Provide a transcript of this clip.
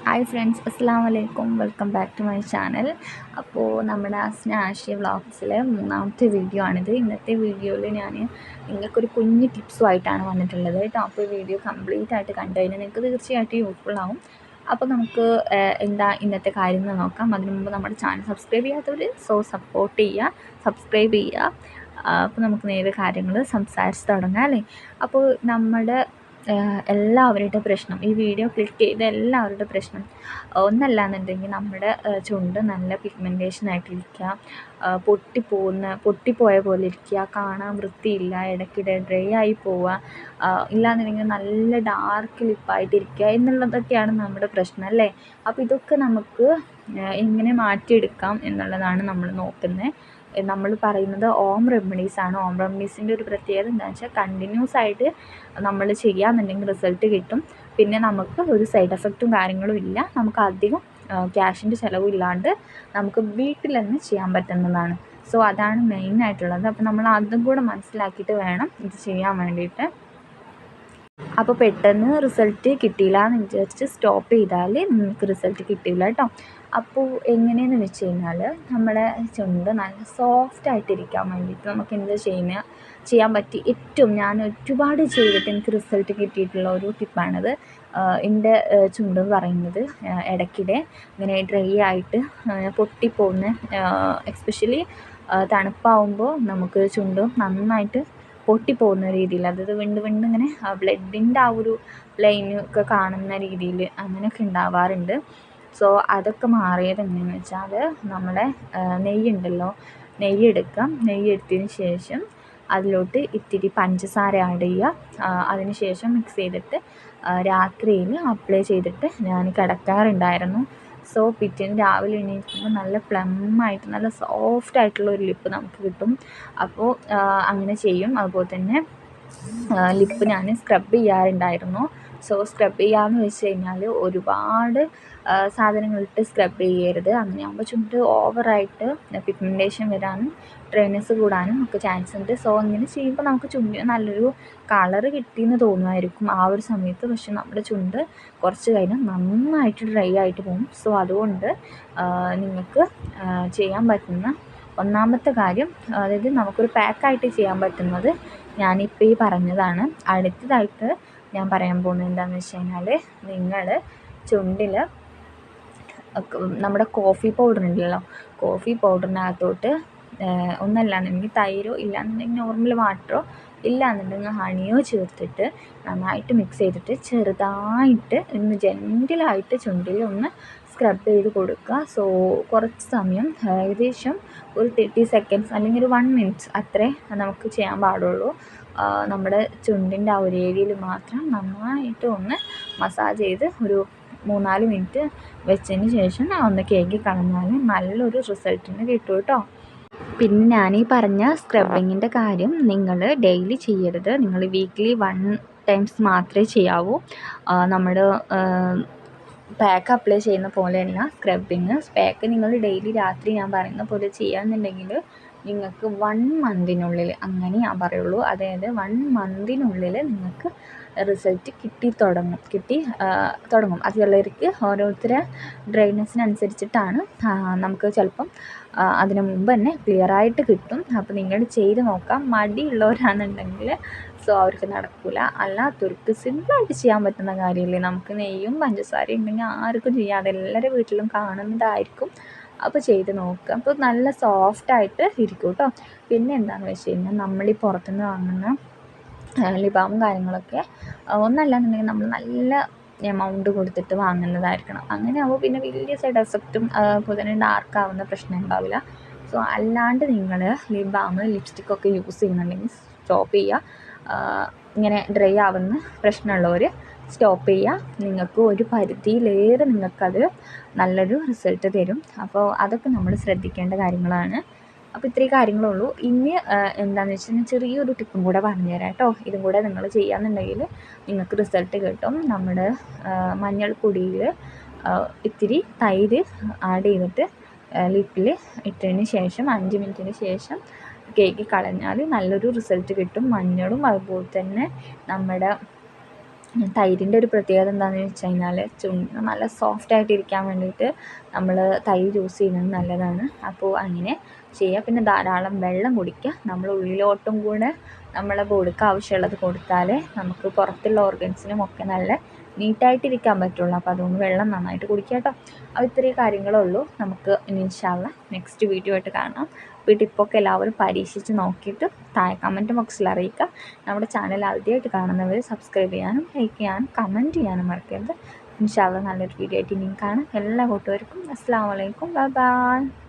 Hi friends, അസ്സാം വലൈക്കും. Welcome back to my channel. അപ്പോൾ നമ്മുടെ സ്നാഷി വ്ളോഗ്സിലെ മൂന്നാമത്തെ വീഡിയോ ആണിത്. ഇന്നത്തെ വീഡിയോയിൽ ഞാൻ നിങ്ങൾക്കൊരു കുഞ്ഞ് ടിപ്സുമായിട്ടാണ് വന്നിട്ടുള്ളത് കേട്ടോ. അപ്പോൾ വീഡിയോ കംപ്ലീറ്റ് ആയിട്ട് കണ്ടു കഴിഞ്ഞാൽ നിങ്ങൾക്ക് തീർച്ചയായിട്ടും യൂസ്ഫുൾ ആവും. അപ്പോൾ നമുക്ക് എന്താ ഇന്നത്തെ കാര്യം എന്ന് നോക്കാം. അതിനു മുമ്പ് നമ്മുടെ ചാനൽ സബ്സ്ക്രൈബ് ചെയ്യാത്തവർ സപ്പോർട്ട് ചെയ്യുക, സബ്സ്ക്രൈബ് ചെയ്യുക. അപ്പോൾ നമുക്ക് നേരെ കാര്യങ്ങൾ സംസാരിച്ച് തുടങ്ങാം അല്ലേ. അപ്പോൾ നമ്മുടെ എല്ലാവരുടെ പ്രശ്നം, ഈ വീഡിയോ ക്ലിക്ക് ചെയ്ത എല്ലാവരുടെ പ്രശ്നം ഒന്നല്ല എന്നുണ്ടെങ്കിൽ നമ്മുടെ ചുണ്ട് നല്ല പിഗ്മെൻറ്റേഷൻ ആയിട്ടിരിക്കുക, പൊട്ടിപ്പോയ പോലെ ഇരിക്കുക, കാണാൻ വൃത്തിയില്ല, ഇടയ്ക്കിടെ ഡ്രൈ ആയി പോവുക, ഇല്ലാന്നുണ്ടെങ്കിൽ നല്ല ഡാർക്ക് ലിപ്പായിട്ടിരിക്കുക എന്നുള്ളതൊക്കെയാണ് നമ്മുടെ പ്രശ്നം അല്ലേ. അപ്പോൾ ഇതൊക്കെ നമുക്ക് എങ്ങനെ മാറ്റിയെടുക്കാം എന്നുള്ളതാണ് നമ്മൾ നോക്കുന്നത്. നമ്മൾ പറയുന്നത് ഹോം റെമഡീസാണ്. ഹോം റെമഡീസിൻ്റെ ഒരു പ്രത്യേകത എന്താണെന്ന് വെച്ചാൽ കണ്ടിന്യൂസ് ആയിട്ട് നമ്മൾ ചെയ്യാമെന്നുണ്ടെങ്കിൽ റിസൾട്ട് കിട്ടും. പിന്നെ നമുക്ക് ഒരു സൈഡ് എഫക്റ്റും കാര്യങ്ങളും ഇല്ല. നമുക്ക് അധികം ക്യാഷിൻ്റെ ചിലവില്ലാണ്ട് നമുക്ക് വീട്ടിൽ തന്നെ ചെയ്യാൻ പറ്റുന്നതാണ്. സോ അതാണ് മെയിനായിട്ടുള്ളത്. അപ്പോൾ നമ്മൾ അതും കൂടെ മനസ്സിലാക്കിയിട്ട് വേണം ഇത് ചെയ്യാൻ വേണ്ടിയിട്ട്. അപ്പോൾ പെട്ടെന്ന് റിസൾട്ട് കിട്ടിയില്ല എന്ന് വിചാരിച്ച് സ്റ്റോപ്പ് ചെയ്താൽ നിങ്ങൾക്ക് റിസൾട്ട് കിട്ടില്ല കേട്ടോ. അപ്പോൾ എങ്ങനെയെന്ന് വെച്ച് കഴിഞ്ഞാൽ നമ്മുടെ ചുണ്ട് നല്ല സോഫ്റ്റായിട്ടിരിക്കാൻ വേണ്ടിയിട്ട് നമുക്ക് എന്ത് ചെയ്യാൻ പറ്റി ഞാൻ ഒരുപാട് ചെയ്തിട്ട് എനിക്ക് റിസൾട്ട് കിട്ടിയിട്ടുള്ള ഒരു ടിപ്പാണിത്. എൻ്റെ ചുണ്ട് എന്ന് പറയുന്നത് ഇടയ്ക്കിടെ ഇങ്ങനെ ഡ്രൈ ആയിട്ട് പൊട്ടിപ്പോകുന്ന, എസ്പെഷ്യലി തണുപ്പാവുമ്പോൾ നമുക്ക് ചുണ്ട് നന്നായിട്ട് പൊട്ടിപ്പോകുന്ന രീതിയിൽ, അതായത് വീണ്ടും ഇങ്ങനെ ബ്ലഡിൻ്റെ ആ ഒരു ലൈനൊക്കെ കാണുന്ന രീതിയിൽ അങ്ങനെയൊക്കെ ഉണ്ടാവാറുണ്ട്. സോ അതൊക്കെ മാറിയത് എങ്ങനെയാണെന്ന് വെച്ചാൽ നമ്മുടെ നെയ്യുണ്ടല്ലോ, നെയ്യ് എടുത്തതിന് ശേഷം അതിലോട്ട് ഇത്തിരി പഞ്ചസാര ആഡ് ചെയ്യുക. അതിന് ശേഷം മിക്സ് ചെയ്തിട്ട് രാത്രിയിൽ അപ്ലൈ ചെയ്തിട്ട് ഞാൻ കിടക്കാറുണ്ടായിരുന്നു. സോ പിറ്റേന്ന് രാവിലെ എണീക്കുമ്പോൾ നല്ല പ്ലമ്മായിട്ട് നല്ല സോഫ്റ്റായിട്ടുള്ള ഒരു ലിപ്പ് നമുക്ക് കിട്ടും. അപ്പോൾ അങ്ങനെ ചെയ്യും. അതുപോലെ തന്നെ ലിപ്പ് ഞാൻ സ്ക്രബ് ചെയ്യാറുണ്ടായിരുന്നു. സോ സ്ക്രബ് ചെയ്യാമെന്ന് വെച്ച് കഴിഞ്ഞാൽ ഒരുപാട് സാധനങ്ങളിട്ട് സ്ക്രബ് ചെയ്യരുത്. അങ്ങനെയാകുമ്പോൾ ചുണ്ട് ഓവറായിട്ട് പിഗ്മെൻറ്റേഷൻ വരാനും ഡ്രൈനെസ് കൂടാനും ഒക്കെ ചാൻസ് ഉണ്ട്. സോ ഇങ്ങനെ ചെയ്യുമ്പോൾ നമുക്ക് ചുണ്ടിന് നല്ലൊരു കളറ് കിട്ടിയെന്ന് തോന്നുമായിരിക്കും ആ ഒരു സമയത്ത്. പക്ഷെ നമ്മുടെ ചുണ്ട് കുറച്ച് കഴിഞ്ഞാൽ നന്നായിട്ട് ഡ്രൈ ആയിട്ട് പോകും. സോ അതുകൊണ്ട് നിങ്ങൾക്ക് ചെയ്യാൻ പറ്റുന്ന ഒന്നാമത്തെ കാര്യം, അതായത് നമുക്കൊരു പാക്കായിട്ട് ചെയ്യാൻ പറ്റുന്നത് ഞാനിപ്പോൾ ഈ പറഞ്ഞതാണ്. അടുത്തതായിട്ട് ഞാൻ പറയാൻ പോകുന്നത് എന്താണെന്ന് വെച്ച് കഴിഞ്ഞാൽ, നിങ്ങൾ ചുണ്ടിൽ നമ്മുടെ കോഫി പൗഡർ ഉണ്ടല്ലോ, കോഫി പൗഡറിനകത്തോട്ട് ഒന്നല്ലാന്നുണ്ടെങ്കിൽ തൈരോ ഇല്ലാന്നുണ്ടെങ്കിൽ നോർമൽ വാട്ടറോ ഇല്ലാന്നുണ്ടെങ്കിൽ ഹണിയോ ചേർത്തിട്ട് നന്നായിട്ട് മിക്സ് ചെയ്തിട്ട് ചെറുതായിട്ട് ജെൻറ്റിലായിട്ട് ചുണ്ടിൽ ഒന്ന് സ്ക്രബ് ചെയ്ത് കൊടുക്കുക. സോ കുറച്ച് സമയം, ഏകദേശം ഒരു 30 സെക്കൻഡ്സ് അല്ലെങ്കിൽ ഒരു 1 മിനിറ്റ് അത്രേ നമുക്ക് ചെയ്യാൻ പാടുള്ളൂ. നമ്മുടെ ചുണ്ടിൻ്റെ ആ ഒരു ഏരിയയിൽ മാത്രം നന്നായിട്ട് ഒന്ന് മസാജ് ചെയ്ത് ഒരു 3-4 മിനിറ്റ് വെച്ചതിന് ശേഷം ഒന്ന് കേക്ക് കളഞ്ഞാൽ നല്ലൊരു റിസൾട്ടിന് കിട്ടും കേട്ടോ. പിന്നെ ഞാനീ പറഞ്ഞ സ്ക്രബിങ്ങിൻ്റെ കാര്യം നിങ്ങൾ ഡെയിലി ചെയ്യരുത്. നിങ്ങൾ വീക്ക്ലി 1 ടൈംസ് മാത്രമേ ചെയ്യാവൂ. നമ്മുടെ പാക്ക് അപ്ലൈ ചെയ്യുന്ന പോലെയല്ല സ്ക്രബിങ്. പാക്ക് നിങ്ങൾ ഡെയിലി രാത്രി ഞാൻ പറയുന്ന പോലെ ചെയ്യുകയെന്നുണ്ടെങ്കിൽ നിങ്ങൾക്ക് 1 മന്തിനുള്ളിൽ, അങ്ങനെ ഞാൻ പറയുള്ളൂ, അതായത് 1 മന്തിനുള്ളിൽ നിങ്ങൾക്ക് റിസൾട്ട് കിട്ടി തുടങ്ങും. അത് ചിലർക്ക് ഓരോരുത്തരെ ഡ്രൈനെസ്സിനനുസരിച്ചിട്ടാണ്. നമുക്ക് ചിലപ്പം അതിന് മുമ്പ് തന്നെ ക്ലിയറായിട്ട് കിട്ടും. അപ്പോൾ നിങ്ങൾ ചെയ്ത് നോക്കാം. മടിയുള്ളവരാണെന്നുണ്ടെങ്കിൽ സോ അവർക്ക് നടക്കില്ല. അല്ലാത്തവർക്ക് സിമ്പിളായിട്ട് ചെയ്യാൻ പറ്റുന്ന കാര്യമില്ലേ. നമുക്ക് നെയ്യും പഞ്ചസാരയും ഉണ്ടെങ്കിൽ ആർക്കും ചെയ്യാം. അതെല്ലാവരുടെ വീട്ടിലും കാണുന്നതായിരിക്കും. അപ്പോൾ ചെയ്ത് നോക്കുക. അപ്പോൾ നല്ല സോഫ്റ്റായിട്ട് ഇരിക്കും കേട്ടോ. പിന്നെ എന്താണെന്ന് വെച്ച് കഴിഞ്ഞാൽ, നമ്മളീ പുറത്തുനിന്ന് വാങ്ങുന്ന ലിബാമും കാര്യങ്ങളൊക്കെ ഒന്നല്ലാന്നുണ്ടെങ്കിൽ നമ്മൾ നല്ല എമൗണ്ട് കൊടുത്തിട്ട് വാങ്ങുന്നതായിരിക്കണം. അങ്ങനെ ആകുമ്പോൾ പിന്നെ വലിയ സൈഡ് എഫക്റ്റും അതുപോലെ തന്നെ ഡാർക്കാവുന്ന പ്രശ്നം ഉണ്ടാവില്ല. സോ അല്ലാണ്ട് നിങ്ങൾ ലിബാം, ലിപ്സ്റ്റിക്കൊക്കെ യൂസ് ചെയ്യുന്നുണ്ടെങ്കിൽ സ്റ്റോപ്പ് ചെയ്യുക. ഇങ്ങനെ ഡ്രൈ ആവുന്ന പ്രശ്നമുള്ളവർ സ്റ്റോപ്പ് ചെയ്യുക. നിങ്ങൾക്ക് ഒരു പരിധിയിലേറെ നിങ്ങൾക്കത് നല്ലൊരു റിസൾട്ട് തരും. അപ്പോൾ അതൊക്കെ നമ്മൾ ശ്രദ്ധിക്കേണ്ട കാര്യങ്ങളാണ്. അപ്പോൾ ഇത്രയും കാര്യങ്ങളുള്ളൂ. ഇനി എന്താണെന്ന് വെച്ച് കഴിഞ്ഞാൽ ചെറിയൊരു ടിപ്പും കൂടെ പറഞ്ഞു തരാം കേട്ടോ. ഇതും കൂടെ നിങ്ങൾ ചെയ്യാമെന്നുണ്ടെങ്കിൽ നിങ്ങൾക്ക് റിസൾട്ട് കിട്ടും. നമ്മുടെ മഞ്ഞൾപ്പൊടിയിൽ ഇത്തിരി തൈര് ആഡ് ചെയ്തിട്ട് ലിപ്പിൽ ഇട്ടതിന് ശേഷം 5 മിനിറ്റിന് ശേഷം കേക്ക് കളഞ്ഞാൽ നല്ലൊരു റിസൾട്ട് കിട്ടും. മഞ്ഞളും അതുപോലെ തന്നെ നമ്മുടെ തൈരിൻ്റെ ഒരു പ്രത്യേകത എന്താണെന്ന് വെച്ച് കഴിഞ്ഞാൽ നല്ല സോഫ്റ്റായിട്ട് ഇരിക്കാൻ വേണ്ടിയിട്ട് നമ്മൾ തൈര് യൂസ് ചെയ്യുന്നത് നല്ലതാണ്. അപ്പോൾ അങ്ങനെ ചെയ്യുക. പിന്നെ ധാരാളം വെള്ളം കുടിക്കുക. നമ്മൾ ഉള്ളിലോട്ടും കൂടെ നമ്മളെ ബോഡിക്ക് ആവശ്യമുള്ളത് കൊടുത്താലേ നമുക്ക് പുറത്തുള്ള ഓർഗൻസിനും ഒക്കെ നല്ല നീറ്റായിട്ടിരിക്കാൻ പറ്റുള്ളൂ. അപ്പോൾ അതുകൊണ്ട് വെള്ളം നന്നായിട്ട് കുടിക്കുക കേട്ടോ. അപ്പോൾ ഇത്രയും കാര്യങ്ങളേ ഉള്ളൂ. നമുക്ക് ഇൻഷാ അല്ലാഹ് നെക്സ്റ്റ് വീഡിയോ ആയിട്ട് കാണാം. അപ്പോൾ ഈ ടിപ്പൊക്കെ എല്ലാവരും പരീക്ഷിച്ച് നോക്കിയിട്ട് താഴെ കമൻറ്റ് ബോക്സിൽ അറിയിക്കുക. നമ്മുടെ ചാനൽ ആദ്യമായിട്ട് കാണുന്നവർ സബ്സ്ക്രൈബ് ചെയ്യാനും ലൈക്ക് ചെയ്യാനും കമൻറ്റ് ചെയ്യാനും മറക്കരുത്. ഇൻഷാ അല്ലാഹ് നല്ലൊരു വീഡിയോ ആയിട്ട് ഇനിയും കാണാം. എല്ലാ കൂട്ടുകാർക്കും അസ്സലാമു അലൈക്കും. Bye bye.